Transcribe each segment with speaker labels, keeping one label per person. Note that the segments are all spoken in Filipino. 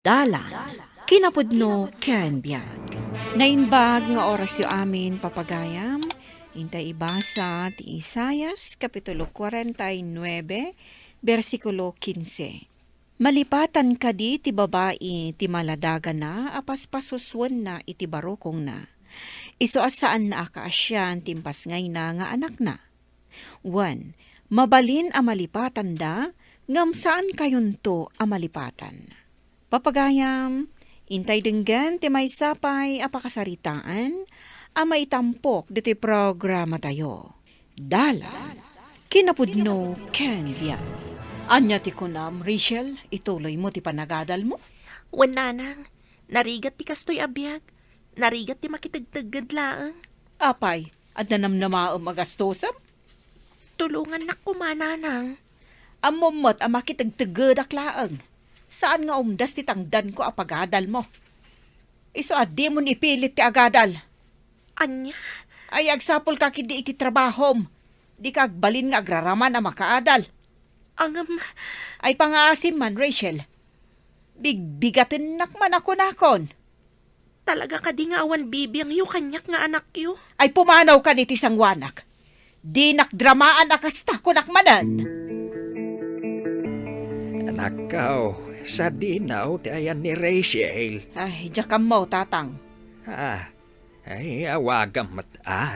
Speaker 1: Dalan, kinapudno ken biag. Nainbag nga oras yu amin papagayam, intay ibasa ti Isayas, Kapitulo 49, versikulo 15. Malipatan kadi ti babae ti maladaga na, apas pasuswan na iti barokong na. Iso asaan na akaasyan timpas ngay na nga anak na. 1. Mabalin a malipatan da, ngam saan kayon to a malipatan. Papagayam, intay denggan ti may sapay apakasaritaan, a maitampok dito'y programa tayo. Dala, kinapudno ken biag. Anya ti kunam, Rachel, ituloy mo ti panagadal mo?
Speaker 2: Wananang, narigat ti kastoy abiyag, narigat ti makitagtagad laang.
Speaker 1: Apay, at nanamnamaam magastosam?
Speaker 2: Tulungan na kumananang.
Speaker 1: Amomot ang makitagtagad aklaang. Saan nga umdas ti tangdan ko apagadal mo? Iso di mo nipilit ti agadal.
Speaker 2: Anya,
Speaker 1: Ay agsapol ka kidi iti trabahom. Di ka agbalin nga agraraman a makaadal.
Speaker 2: angam,
Speaker 1: Ay pangaasim man, Rachel. Bigbigatin nakman ako nakon.
Speaker 2: talaga ka di nga awan bibiyang yu kanyak nga anak yu.
Speaker 1: Ay pumanaw ka ni ti sangwanak. Di nakdramaan akasta ko nakmanan.
Speaker 3: Nakaw, sa dinaw ti ayan ni Rachel.
Speaker 1: Ay, jakam mo, tatang.
Speaker 3: Ay awagam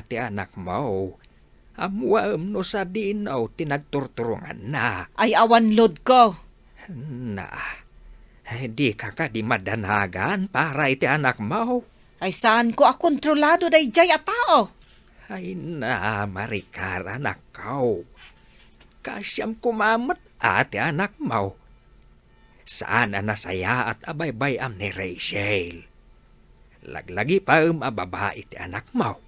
Speaker 3: ti anak mo. Amwaam no sa dinaw tinagturturungan na.
Speaker 1: Ay awan load ko.
Speaker 3: Di ka di madanagan para iti anak mo.
Speaker 1: Ay saan ko akontrolado day jay a tao.
Speaker 3: Ay Maricar, anak ko. Kasyam kumamat ti anak mo. Saan nasaya at abaybay am ni Rachel. Laglagi pa ababae ti anak mo.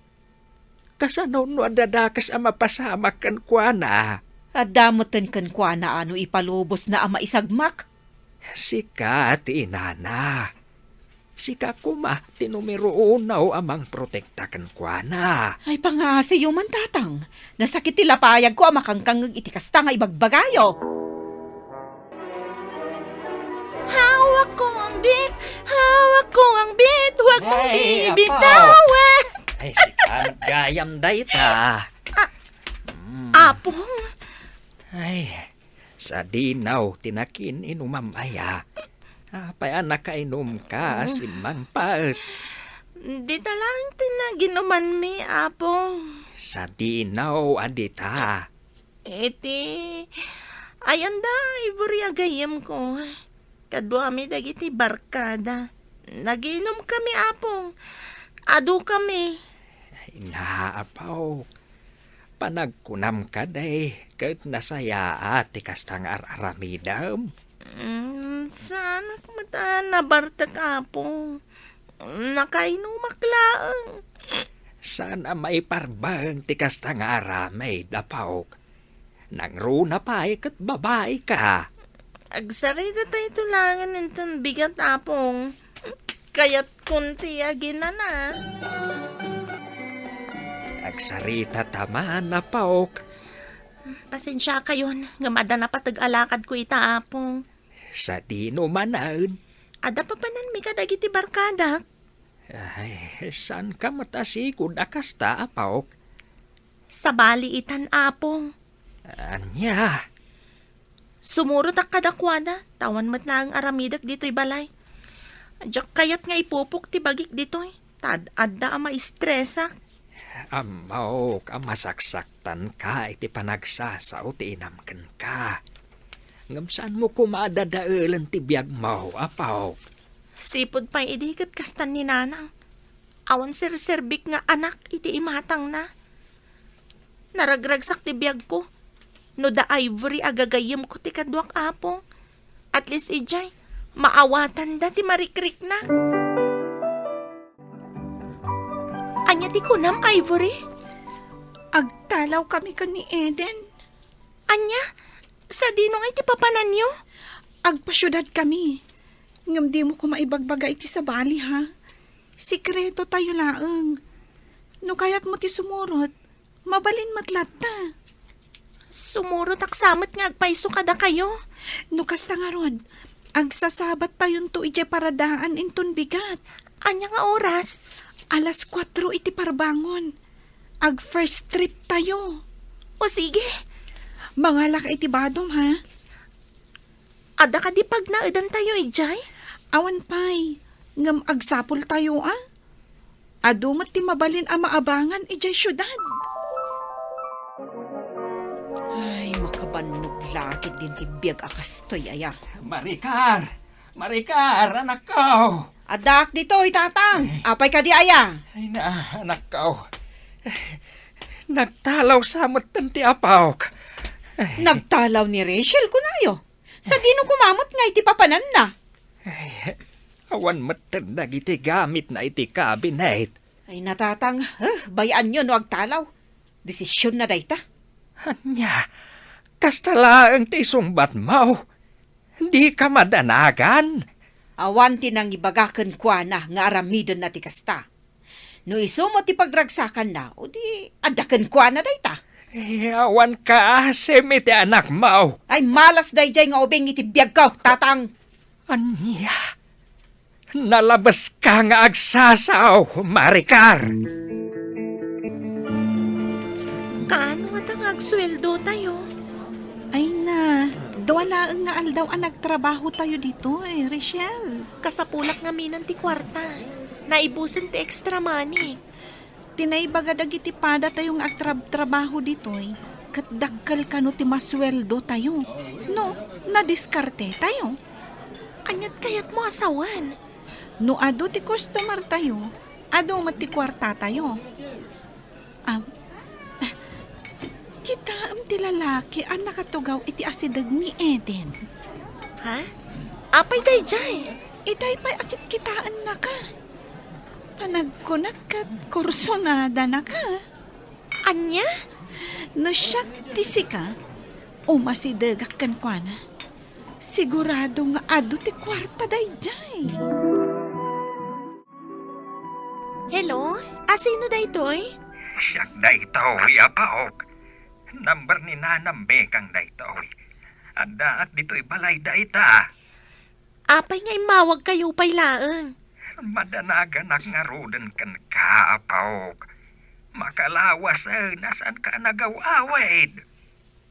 Speaker 3: Kasano no adadakas ang mapasamak kan kwa na.
Speaker 1: At damoten kan kwa na ano ipalubos na ama isagmak.
Speaker 3: Sika ti inana. Sika kuma ti numero unaw amang protekta kan kwa na.
Speaker 1: Ay pangasi man tatang. Nasakit tilapayag ko amakangkang iti kasta nga ibagbagayo.
Speaker 2: Hawak ko ang bit, hawak ko ang bit, huwag mong
Speaker 3: Ay,
Speaker 2: bibitawan.
Speaker 3: Ay sikan gayam dayta.
Speaker 2: Apong,
Speaker 3: Ay, sa dinaw tinakin inumamaya. Apay anak kainom ka simang paet.
Speaker 2: di talang tinaginuman mi, apong.
Speaker 3: Sa dinaw adita.
Speaker 2: Iti, ayan da, Ivory agayam ko. Kadwa mi dagiti barkada. Naginom kami, apong. Ado kami.
Speaker 3: Ay naapaw. Panagkunam ka day. Kahit nasaya ti kastang aramidam.
Speaker 2: Sana kumata nabartak, apong. Nakainumak laang.
Speaker 3: Sana may parbang ti kastang aramay dapaw. Nang runa pa kat babae ka.
Speaker 2: Agsarita tayo tulangan nitong bigat, apong. Kaya't kunti agina na.
Speaker 3: Agsarita tama na paok.
Speaker 2: Pasensya kayon, nga mada na patag-alakad ko ita, apong.
Speaker 3: Sa dino manan.
Speaker 2: Ada pa panan mi kadagiti barkada.
Speaker 3: Ay, saan ka matasikod akasta paok?
Speaker 2: Sa baliitan, apong.
Speaker 3: Anya,
Speaker 2: Sumurot ak kadakwada, tawan mat na ang aramidak dito'y balay. Adyak kayat nga ipupok ti bagik dito'y. Tad-adda ang maistresa.
Speaker 3: amaw ka masaksaktan ka iti panagsasaw ti inamken ka. Ngam saan mo kumadadaalan ti biyag mo, apaw?
Speaker 2: Sipod pa'y idikat kastan ni nanang. Awan sir-serbik nga anak iti imatang na. Naragragsak ti biyag ko. No da Ivory agagayam ko ti kadwak, apong. At least ijay, maawatan da ti marikrik na. Anya ti kunam, Ivory?
Speaker 4: Agtalaw kami kan ni Eden.
Speaker 2: Anya, sa dino nga iti papanan nyo?
Speaker 4: Agpasyudad kami. Ngam di mo ko maibagbaga iti sa bali, ha? Sikreto tayo laeng. No kayat mo ti sumurot, mabalin matlat ta.
Speaker 2: Sumurot aksamat nga agpaiso kada kayo.
Speaker 4: No kasta nga rod, Agsasabat tayon to ije paradaan inton bigat.
Speaker 2: Anya nga oras?
Speaker 4: Alas 4 iti parbangon. Ag first trip tayo.
Speaker 2: O sige,
Speaker 4: Mga laka iti badom ha.
Speaker 2: ada ka di pag naadan tayo, ijay?
Speaker 4: Awan pay. Ngam agsapol tayo Adumat ti mabalin ang maabangan ije syudad.
Speaker 1: Ay, makabanog lagi din ti biyag akastoy aya.
Speaker 3: Marikar! Marikar, anak ko!
Speaker 1: Adak dito, tatang. Apay ka di aya.
Speaker 3: Ay na, anak ko. Nagtalaw sa amot ti apawk.
Speaker 1: Nagtalaw ni Rachel kunayo. Sa dino kumamot nga iti papanan na.
Speaker 3: Awan matan iti gamit na iti cabinet.
Speaker 1: Ay natatang, bayaan nyo no agtalaw. Desisyon na dayta.
Speaker 3: Anya, kastala ang ti sumbat mo. Di ka madanagan.
Speaker 1: Awan tinang ibagakan kwa na nga aramidan na ti kasta. No iso mo ti pagragsakan na, o di adakan kwa na dayta.
Speaker 3: Awan ka asim iti anak mo.
Speaker 1: Ay malas dayjay nga ubing iti biyag ko, tatang.
Speaker 3: Anya, nalabas ka nga agsasaw, Marikar.
Speaker 2: Kaano nga tangag sweldo tayo?
Speaker 4: Ay na, wala nga aldaw ang nagtrabaho tayo dito Rachel.
Speaker 2: Kasapulak nga minan ti kwarta. Naibusin ti extra money.
Speaker 4: Tinaybaga dagiti pada tayong agtrabaho dito kat dagkal kano ti masweldo tayo. No, nadiskarte tayo.
Speaker 2: Anyat kayat mo asawan.
Speaker 4: No ado ti customer tayo, ado mati kwarta tayo. Kita am ti lalaki ang nakatugaw iti asidag ni Eden.
Speaker 2: Ha? Apay day jay.
Speaker 4: Itay pa akit kitaan na ka. Panagkunak kat kursonada na ka.
Speaker 2: Anya?
Speaker 4: No siya tisika, umasidagak kan kwa na. Sigurado nga ado ti kwarta day jay.
Speaker 2: Hello? Asino day toy?
Speaker 3: Siyak da ito, apawk. Number ni Nanang Bekang da ito. Ada at dito'y balay da ita.
Speaker 2: Apay nga imawag kayo pay laeng.
Speaker 3: Madanagan ak nga roden kan kaapawk. Makalawas nasaan ka nagaw-awid.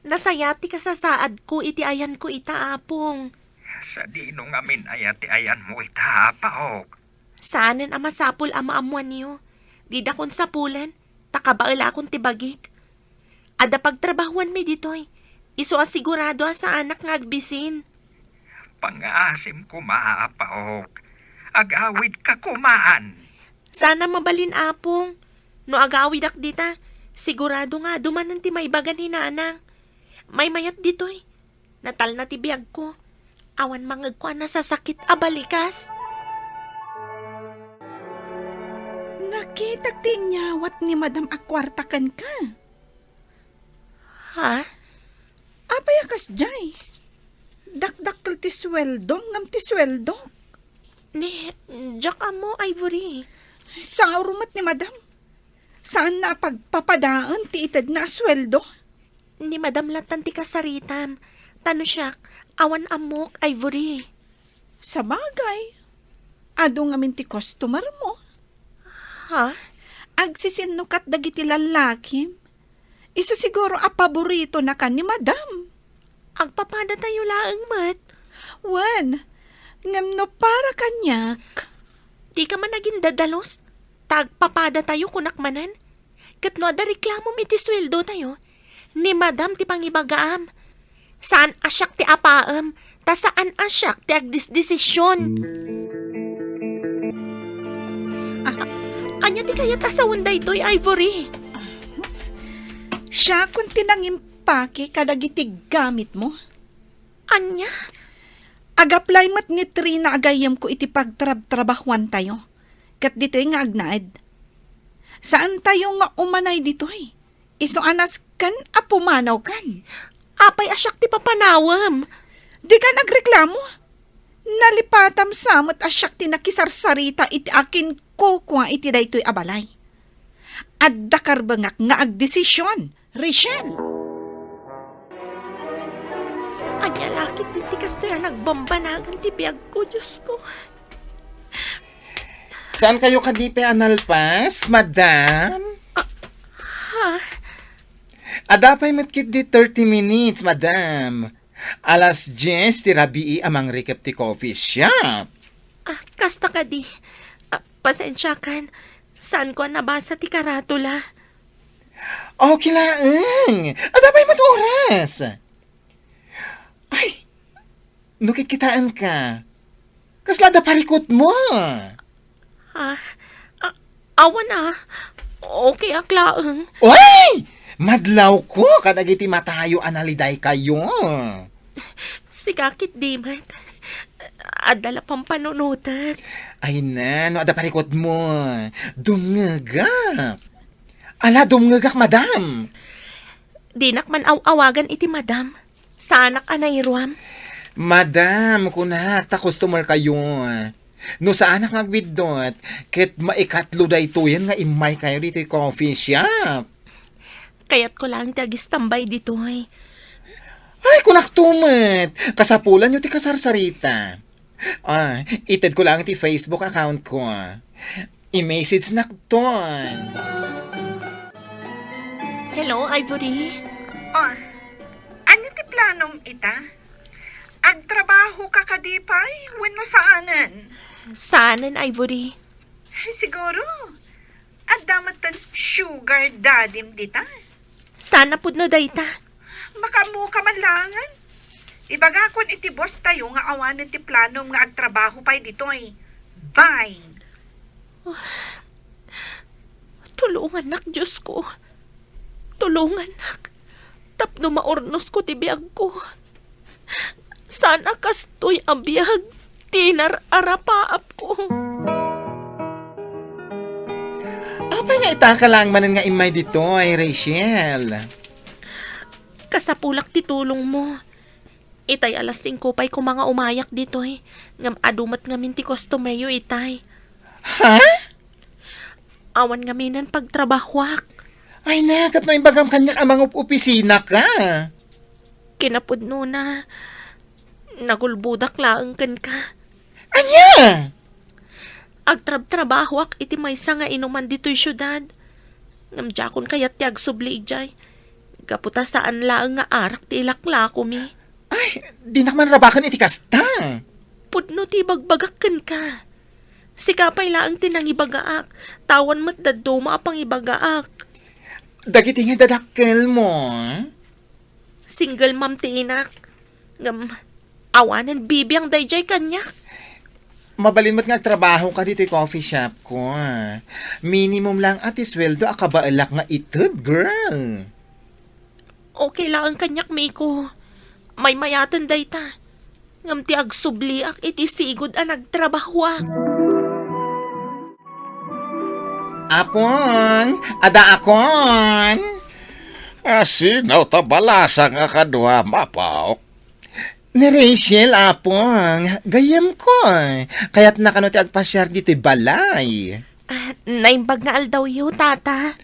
Speaker 2: Nasayati ka sa saad ko iti ayan ko itaapong.
Speaker 3: Sa dino ngamin ayati ayan mo itapawk.
Speaker 2: Saanen ama sapul ama amuan niyo. Di dakon sapulan, takabaala akong tibagik. Ada pagtrabahuan mi ditoy. Iso asigurado sa anak nga agbisin.
Speaker 3: Pang-asim kumaapawk. Agawid ka kumaan.
Speaker 2: Sana mabalin apong. No agawid ak dita, sigurado nga dumanan ti may bagan ni nanang. May mayat ditoy. Natal na ti biyag ko. Awan mangagkwa na sa sakit abalikas.
Speaker 4: Nakita tinyawat ni Madam Akwartakan ka.
Speaker 2: Ha?
Speaker 4: Apay akas jay. Dakdakkel ti sweldo, ngam ti sweldo.
Speaker 2: Ni, Jack mo, Ivory.
Speaker 4: Sa urumat ni Madam. Saan na pagpapadaan ti itad na sweldo?
Speaker 2: Ni Madam Latan ti kasaritam. Tano siya, awan amok, Ivory.
Speaker 4: Sa bagay. Ado ngamin ti customer mo.
Speaker 2: Ha?
Speaker 4: Agsisinukat dagiti lalaki. Iso siguro a paborito na ka ni Madam.
Speaker 2: Agpapada tayo laang mat.
Speaker 4: Wan, ngam no para kanyak.
Speaker 2: Di ka man naging dadalos. Tagpapada tayo kunakmanan. Kat no ada reklamo mi ti sweldo tayo. Ni Madam ti pangibagaam. Saan asyak ti apaam, ta saan asyak ti agdisdesisyon. Anya ti kaya tasawan da ito'y Ivory.
Speaker 4: Siya kung tinangimpake kadagiti gamit mo.
Speaker 2: Anya?
Speaker 4: Agaplay mat ni Trina agayam ko iti pagtrabahuan tayo. Kat dito'y nga agnaed. Saan tayo nga umanay dito'y? Iso anas kan apumanaw kan.
Speaker 2: Apay asyak ti papanawam.
Speaker 4: Di ka nagreklamo? Nalipatam samot asyak ti nakisarsarita iti akin kukwa iti daytoy abalay. Adda karbangak nga agdesisyon, Rachel.
Speaker 2: Anya lakit diti kasto yan nagbambanagan ti biyag ko, Diyos ko.
Speaker 5: Saan kayo kadipe analpas, madam? Adapay matkit di 30 minutes, madam. Alas 10 ti rabii amang rikap ti coffee shop.
Speaker 2: Kasta ka di. Pasensya kan. Saan ko nabasa ti karatula?
Speaker 5: Okay lang. Adapay mat oras. Ay, nukit kitaan ka. Kaslada parikot mo.
Speaker 2: Awan Okay aklaang.
Speaker 5: Uy! Madlaw ko kadagiti matayo analiday kayo.
Speaker 2: Sigakit di mat. Adala pang panunutan.
Speaker 5: Ay na, no ada parikot mo. Dumngagak. Ala, dumngagak, madam.
Speaker 2: Dinak man awagan iti madam. Sanak anayruam.
Speaker 5: Madam, kunak, ta customer kayo. No saan ang agbidot, ket maikatlo da ito yan nga imay kayo dito yung coffee shop.
Speaker 2: Kaya't ko lang tagis tambay dito ay.
Speaker 5: Ay, kunak tumet. Kasapulan nyo ti kasarsarita. Ited ko lang ti Facebook account ko. I-message na ton.
Speaker 2: Hello, Ivory.
Speaker 6: Ano ti planom ita? Agtrabaho ka kadipay? Wenno saanan?
Speaker 2: Saanan, Ivory?
Speaker 6: Siguro. Adamat tan sugar dadim dita.
Speaker 2: Sana pud no dayta.
Speaker 6: Makamu ka man langan. Ibaga kon iti boss tayo nga awanan ti planom nga agtrabaho pay ditoy. Bye.
Speaker 2: Tulungan nak, Diyos ko. Tulungan nak. Tapno maornos ko ti biyag ko. Sana kastoy ang biyag. Tinar arapaap ko.
Speaker 5: Apay nga itaka lang manan nga imay dito ay Rachel.
Speaker 2: Kasapulak ti tulong mo. Itay alas 5 pa'y ko mga umayak dito eh. Ngam adumat ngamin ti customer yu itay.
Speaker 5: Ha?
Speaker 2: Awan ngaminan pagtrabahwak.
Speaker 5: Ay na, kat no imbagam kanyak amang opisina ka.
Speaker 2: Kinapudno na. Nagulbudak laang kan ka.
Speaker 5: Anya?
Speaker 2: Agtrab-trabahwak iti maysa nga inuman dito'y syudad. Ngamdyakon kayat ti agsubli ijay. Kaputa saan laang nga arak ti ilakla ko mi.
Speaker 5: Ay, di nakman rabakan iti kasta.
Speaker 2: Pudno ti bagbagak kan ka. Sikapay laang tinang ibagaak. Tawan mo't daduma apang ibagaak.
Speaker 5: Dagiti nga dadakkel mo.
Speaker 2: Single mom ti inak. Ngam, awanan bibiyang dayjay kanya.
Speaker 5: Mabalin mo't nga trabaho ka dito yung coffee shop ko. Minimum lang ati sweldo akabaalak nga itud, girl.
Speaker 2: Okay lang ang kanyak, Miko. May mayatan dayta. Ngam ti agsubliak iti sigod ang nagtrabaho.
Speaker 5: Apong, ada akon.
Speaker 7: Sinaw tabalasa nga kadwa mapaok.
Speaker 5: Ni Rachel, apong, gayam ko. Kaya't nakano ti agpasyar dito'y balay.
Speaker 2: Naimbag nga aldaw yu, tata.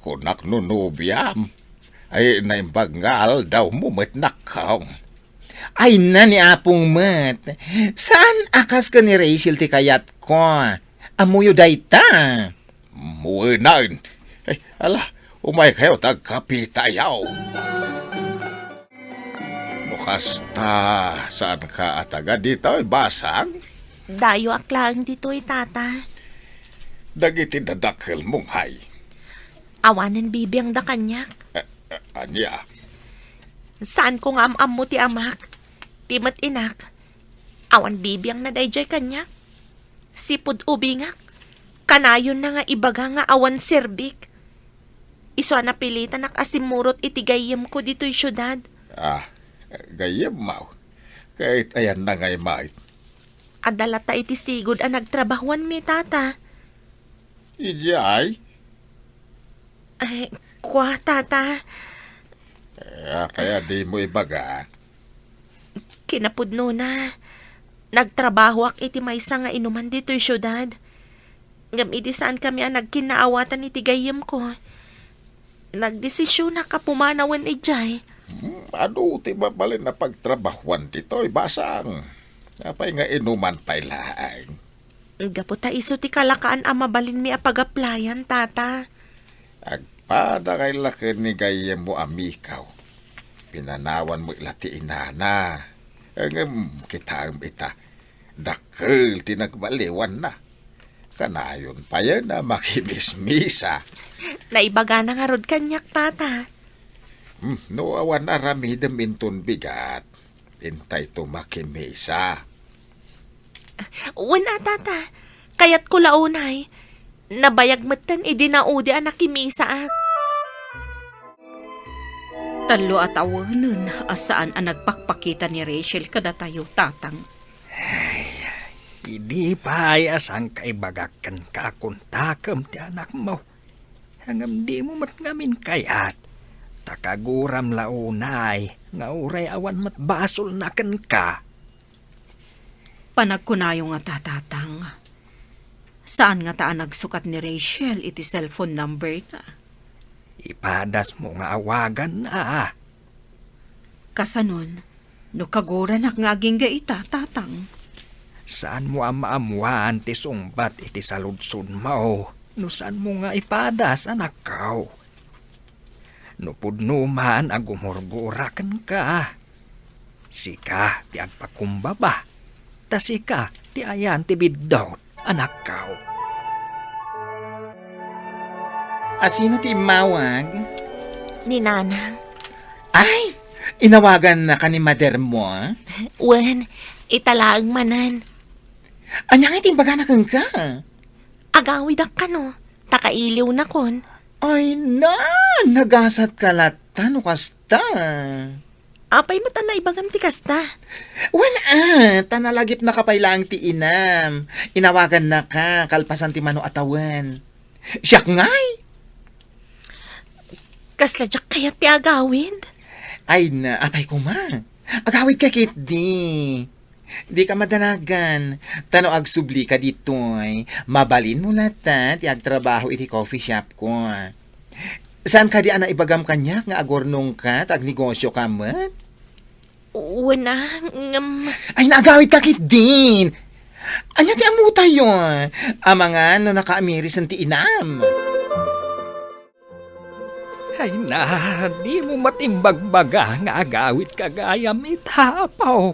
Speaker 7: Kunak nunubyam. Ay naimbag nga daw mo met nakaw.
Speaker 5: Ay na ni apong mat. Saan akas ka ni Rachel ti kayat ko? Amuyo dayta.
Speaker 7: Muinain. Ay, umay kayo tagkapitayaw. Mukasta, saan ka ataga dito, basang?
Speaker 2: Dayo aklang dito'y tata.
Speaker 7: Dagiti dadakkel mong hay.
Speaker 2: Awanan bibiyang da kanyak.
Speaker 7: Anya,
Speaker 2: Saan ko nga am mo ti amak? Timat inak. Awan bibiyang na dayjay kanyak. Sipod ubingak. Kanayon na nga ibaga nga awan serbik. Iso na pilitan nak asimurot itigayem ko dito'y syudad.
Speaker 7: gayem mau. Kahit ayan na ngay mait.
Speaker 2: Adalata iti sigod ang nagtrabahuan mi tata.
Speaker 7: Ijay,
Speaker 2: Ay, kwa tata.
Speaker 7: kaya di mo ibaga.
Speaker 2: Kinapudno na. Nagtrabaho ak iti maysa nga inuman dito'y syudad. Ngam iti saan kami ang nagkinaawatan iti gayem ko. Nagdesisyon na kapumanawan ijay.
Speaker 7: Ano ti mabalin na pagtrabahuan dito'y basang. Apay nga inuman pa'y laang.
Speaker 2: Gaputa iso ti kalakaan ang mabalin mi apag-applyan, tata.
Speaker 7: Agpada kay laki ni gayem mo amikaw. Pinanawan mo ila ti inana. Ang kita ang ita. Dakil tinagbaliwan na. Kanayon pa yan na makimismisa.
Speaker 2: Naibaga na nga rod kanyak, tata.
Speaker 7: No awan aramidem intun bigat. Intay to makimisa.
Speaker 2: Wala, tata. Kayat ko launay. Nabayag matan idinaudi ang nakimisa at.
Speaker 1: Talo at awanan asaan ang nagpakpakita ni Rachel kada tayo tatang.
Speaker 3: Hindi pa ayas ang kaibagakan ka akong takam ti anak mo. Hangam di mo matngamin kayat. Takaguram launay, nga uray awan matbasol na kan ka.
Speaker 1: Panagkunayo nga tatatang. Saan nga taan nagsukat ni Rachel iti cellphone number na?
Speaker 3: Ipadas mo nga awagan na.
Speaker 1: Kasanon, no kaguran nga aging gaita tatang.
Speaker 3: Saan mo ang maamuan ti sungbat iti saludsod mo? No saan mo nga ipadas anak kaw? No pudno man ang gumurgurakan ka. Sika ti agpakumbaba. Tasika ti ayan ti bidot anak kaw.
Speaker 5: Asino ti mawag?
Speaker 2: Ni Nanang.
Speaker 5: Ay! Inawagan na ka ni mader mo, ah?
Speaker 2: Wen, italaang manan.
Speaker 5: Anyang itimbaga na kang ka?
Speaker 2: Agawidak ka no. Takailiw na kon.
Speaker 5: Ay na! Nagasat ka lata, no kasta.
Speaker 2: Apay mata na ibagam ti kasta.
Speaker 5: Wan tanalagip na kapailang ti inam. Inawagan na ka, kalpasan ti mano atawan. Siyak ngay!
Speaker 2: Kasladyak kayat ti agawid.
Speaker 5: Ay na, apay ko ma. Agawid ka kit di. Di ka madanagan. Tano agsubli ka ditoy. Mabalin mo lata, ti agtrabaho iti coffee shop ko. Saan ka di ana ibagam kanyak nga agornong ka, tag negosyo ka mat?
Speaker 2: Wala,
Speaker 5: Ay naagawid ka kit din. Anya ti amuta yun. Amangan no nakaamiris ang ti inam.
Speaker 3: Ay na, di mo matimbagbaga nga agawit kagayam itapaw.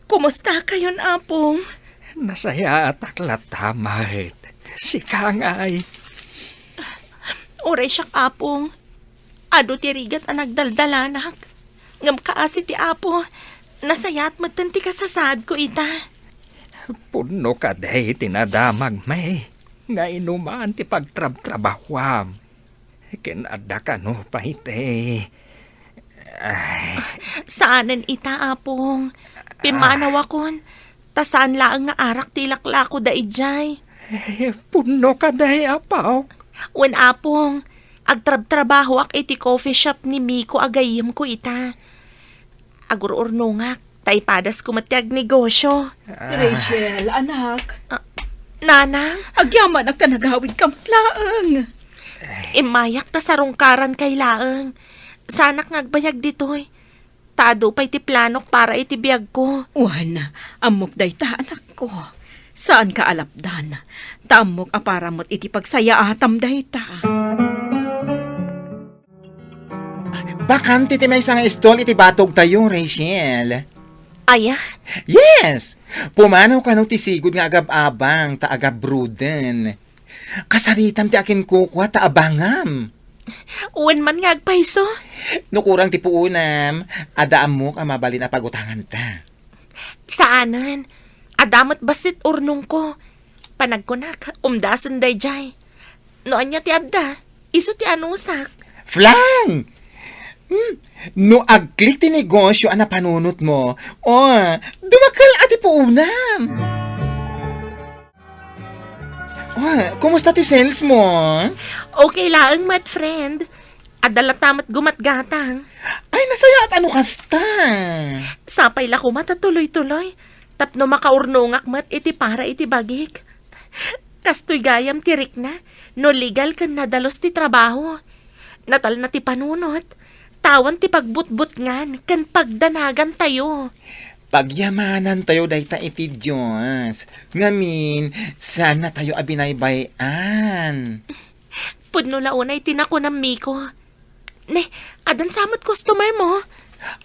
Speaker 2: kumusta kayon, apong?
Speaker 3: Nasaya at aklatamahit. Sika nga ay.
Speaker 2: Oray siyak, apong. Ado ti rigat ang nagdaldalanak. Ngam kaasi ti apo. Nasayat matanti ka sa saad ko ita.
Speaker 3: Puno ka day tinadamag may. Nga inuman ti pagtrab-trabahwam. Kinada ka no pahite. Ay,
Speaker 2: Saanan ita, apong? Pimanaw akon. Tasaan laang nga arak tilaklako da ijay.
Speaker 3: puno ka day apaw.
Speaker 2: Wen, apong. Agtrab-trabaho ak iti coffee shop ni Miko agayim ko ita. Agur-urnungak. Taipadas ko matiag negosyo.
Speaker 4: Rachel, anak.
Speaker 2: Nanang,
Speaker 4: Agyaman ang tanagawid ka matlaang.
Speaker 2: imayak ta sarungkaran kay laang. Sanak ngagbayag ditoy. Tado pa'y ti planok para iti biyag ko.
Speaker 1: Wan, amok day ta anak ko. Saan ka alapdan? Tamok aparamot iti pagsaya atam day ta.
Speaker 5: Bakante ti may isang stall iti batog tayo, Rachel.
Speaker 2: Aya,
Speaker 5: Yes! Pumanaw ka no ti sigod nga agab-abang ta agab-bruden. Kasaritam ti akin kukwa ta abangam.
Speaker 2: uwan man ngagpaiso.
Speaker 5: No kurang ti puunam, adaam mo ka mabalin na pagutangan ta.
Speaker 2: Saanan? Adamat basit urnong ko. Panagkunak, umdasan day jay. Noan niya ti adda, iso ti anusak.
Speaker 5: Flang! No agklik ti negosyo ana panunot mo. Dumakal ati puunam. Kumusta ti sales mo?
Speaker 2: Okay laang, mat friend. Adala tamat gumatgatang.
Speaker 5: Ay, nasaya at ano kasta?
Speaker 2: Sapay la kumata tuloy-tuloy. Tapno makaurnungak mat iti para iti bagik. Kastoy gayam tirik na. No legal kan nadalos ti trabaho. Natal na ti panunot. Tawan ti pagbutbut ngan, kan pagdanagan tayo.
Speaker 5: Pagyamanan tayo dayta iti Diyos. Ngamin, sana tayo abinaybayan.
Speaker 2: Pudno launay tinako ng Miko. Ne, adan samot customer mo.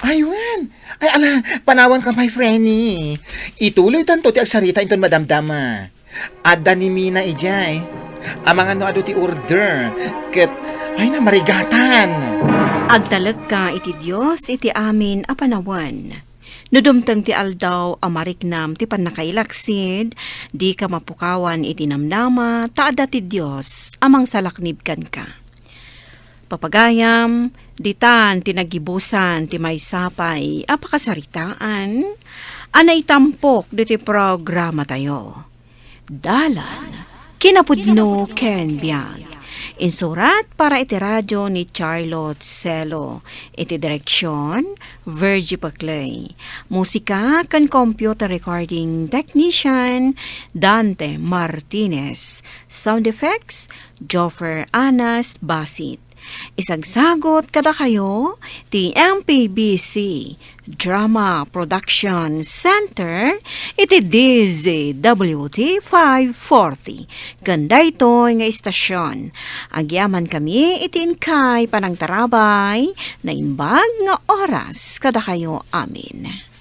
Speaker 5: Aywan! Ay ala, panawan ka my friendly. Ituloy tanto ti agsarita inton madamdama. Adda ni Mina ijay. Amang ano ado ti order. Ket, ay na marigatan.
Speaker 1: Agtalag ka iti Diyos iti amin a panawan. Nudumtang ti aldaw amariknam ti panakailaksid, di ka mapukawan iti namnama, taada ti Diyos amang salaknibkan ka. Papagayam, ditan tinagibusan ti may sapay, apakasaritaan, anay tampok diti programa tayo. Dalan, kinapudno Ken Biag. Insurat para iti radyo ni Charlotte Celo. Iti direksyon, Virgie Paclay. Musika kan computer recording technician, Dante Martinez. Sound effects, Joffer Anas Basit. Isagsagot kada kayo ti MPBC Drama Production Center iti DZWT 540 ganda ito nga istasyon. Agyaman kami iti inkay panang tarabay na imbag nga oras kada kayo amin.